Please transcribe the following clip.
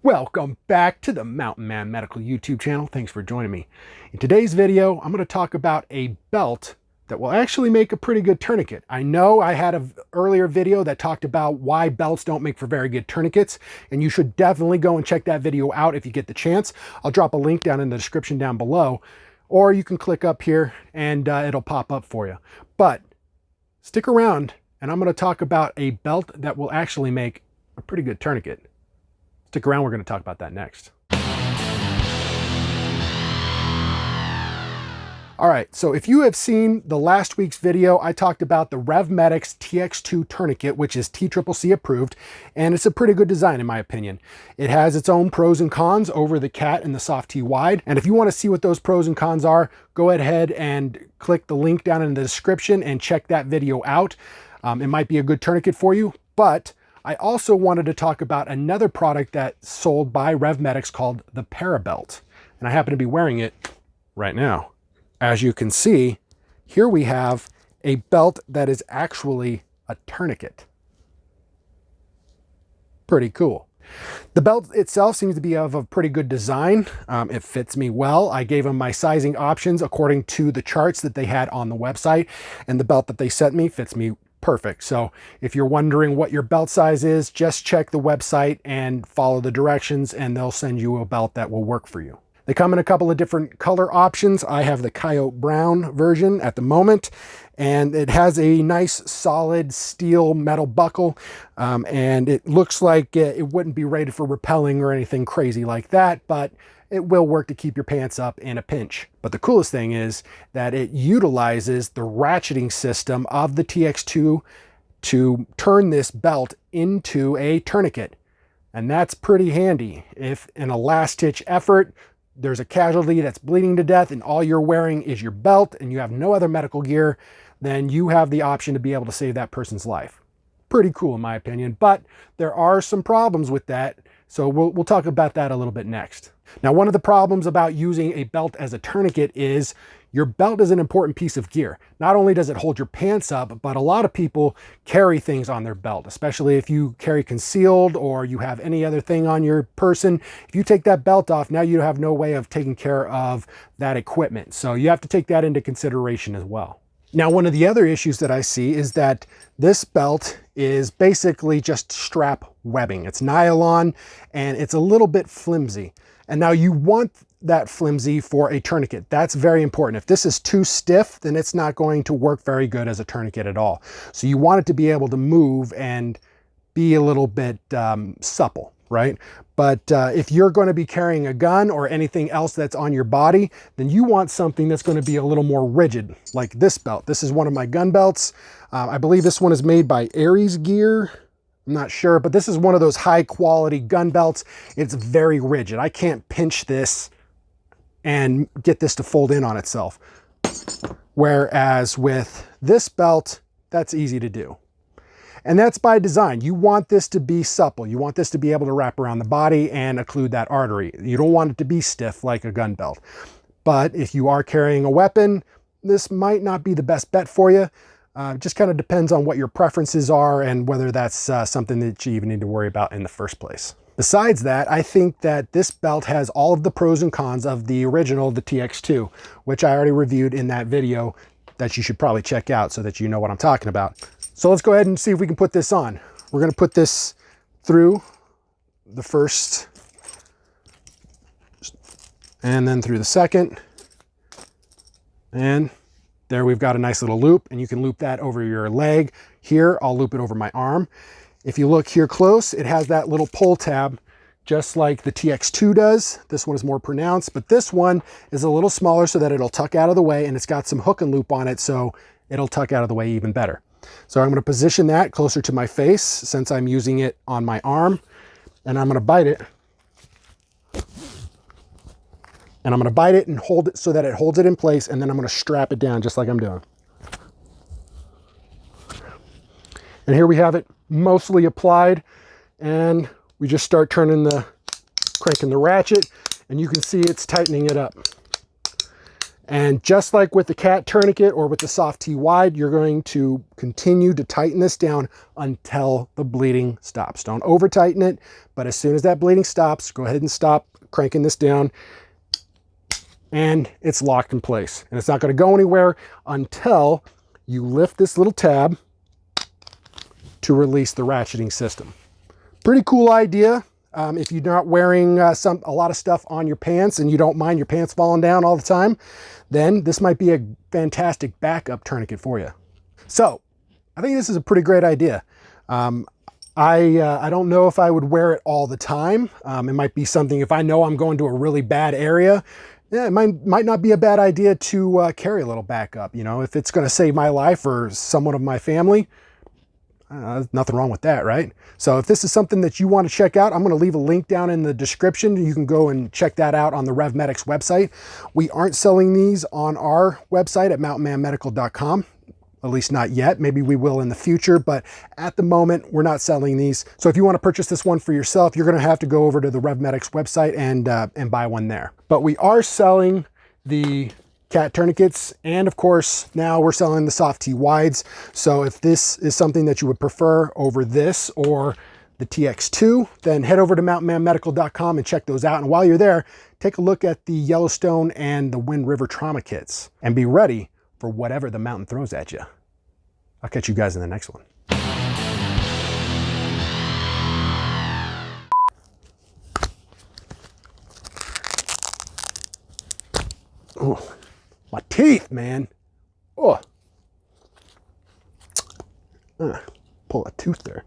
Welcome back to the Mountain Man Medical YouTube channel. Thanks for joining me. In today's video, I'm going to talk about a belt that will actually make a pretty good tourniquet. I know I had an earlier video that talked about why belts don't make for very good tourniquets, and you should definitely go and check that video out if you get the chance. I'll drop a link down in the description down below, or you can click up here and it'll pop up for you. But stick around, and I'm going to talk about a belt that will actually make a pretty good tourniquet. Stick around, we're going to talk about that next. All right, so if you have seen the last week's video, I talked about the RevMedX TX2 Tourniquet, which is TCCC approved, and it's a pretty good design in my opinion. It has its own pros and cons over the Cat and the Soft T Wide, and if you want to see what those pros and cons are, go ahead and click the link down in the description and check that video out. It might be a good tourniquet for you, but I also wanted to talk about another product that's sold by RevMedX called the Parabelt, and I happen to be wearing it right now. As you can see, here we have a belt that is actually a tourniquet. Pretty cool. The belt itself seems to be of a pretty good design. It fits me well. I gave them my sizing options according to the charts that they had on the website, and the belt that they sent me fits me perfect. So if you're wondering what your belt size is, just check the website and follow the directions, and they'll send you a belt that will work for you. They come in a couple of different color options. I have the Coyote Brown version at the moment, and it has a nice solid steel metal buckle, and it looks like it wouldn't be rated for rappelling or anything crazy like that, but it will work to keep your pants up in a pinch. But the coolest thing is that it utilizes the ratcheting system of the TX2 to turn this belt into a tourniquet. And that's pretty handy. If in a last-ditch effort, there's a casualty that's bleeding to death and all you're wearing is your belt and you have no other medical gear, then you have the option to be able to save that person's life. Pretty cool in my opinion, but there are some problems with that. So we'll talk about that a little bit next. Now, one of the problems about using a belt as a tourniquet is your belt is an important piece of gear. Not only does it hold your pants up, but a lot of people carry things on their belt, especially if you carry concealed or you have any other thing on your person. If you take that belt off, now you have no way of taking care of that equipment. So you have to take that into consideration as well. Now, one of the other issues that I see is that this belt is basically just strap webbing. It's nylon and it's a little bit flimsy. And now you want that flimsy for a tourniquet. That's very important. If this is too stiff, then it's not going to work very good as a tourniquet at all. So you want it to be able to move and be a little bit supple, right? But if you're going to be carrying a gun or anything else that's on your body, then you want something that's going to be a little more rigid, like this belt. This is one of my gun belts. I believe this one is made by Aries Gear. I'm not sure, but this is one of those high quality gun belts. It's very rigid. I can't pinch this and get this to fold in on itself. Whereas with this belt, that's easy to do. And that's by design. You want this to be supple. You want this to be able to wrap around the body and occlude that artery. You don't want it to be stiff like a gun belt. But if you are carrying a weapon, this might not be the best bet for you. It just kind of depends on what your preferences are and whether that's something that you even need to worry about in the first place. Besides that, I think that this belt has all of the pros and cons of the original, the TX2, which I already reviewed in that video that you should probably check out so that you know what I'm talking about. So let's go ahead and see if we can put this on. We're going to put this through the first and then through the second. And there we've got a nice little loop, and you can loop that over your leg. Here, I'll loop it over my arm. If you look here close, it has that little pull tab, just like the TX2 does. This one is more pronounced, but this one is a little smaller so that it'll tuck out of the way, and it's got some hook and loop on it, so it'll tuck out of the way even better. So I'm going to position that closer to my face since I'm using it on my arm, and I'm going to bite it. And I'm going to bite it and hold it so that it holds it in place, and then I'm going to strap it down just like I'm doing. And here we have it mostly applied, and we just start cranking the ratchet, and you can see it's tightening it up. And just like with the cat tourniquet or with the soft T wide, you're going to continue to tighten this down until the bleeding stops. Don't over tighten it, but as soon as that bleeding stops, go ahead and stop cranking this down, and it's locked in place. And it's not going to go anywhere until you lift this little tab to release the ratcheting system. Pretty cool idea. If you're not wearing a lot of stuff on your pants and you don't mind your pants falling down all the time, then this might be a fantastic backup tourniquet for you. So I think this is a pretty great idea. I don't know if I would wear it all the time. It might be something, if I know I'm going to a really bad area, yeah, it might not be a bad idea to carry a little backup. You know, if it's going to save my life or someone of my family, nothing wrong with that, right? So if this is something that you want to check out, I'm going to leave a link down in the description. You can go and check that out on the RevMedX website. We aren't selling these on our website at mountainmanmedical.com, at least not yet. Maybe we will in the future, but at the moment, we're not selling these. So if you want to purchase this one for yourself, you're going to have to go over to the RevMedX website and buy one there. But we are selling the cat tourniquets, and of course now we're selling the soft T wides. So if this is something that you would prefer over this or the TX2, then head over to mountainmanmedical.com and check those out. And while you're there, take a look at the Yellowstone and the Wind River trauma kits and be ready for whatever the mountain throws at you. I'll catch you guys in the next one. Oh, my teeth, man. Oh. Pull a tooth there.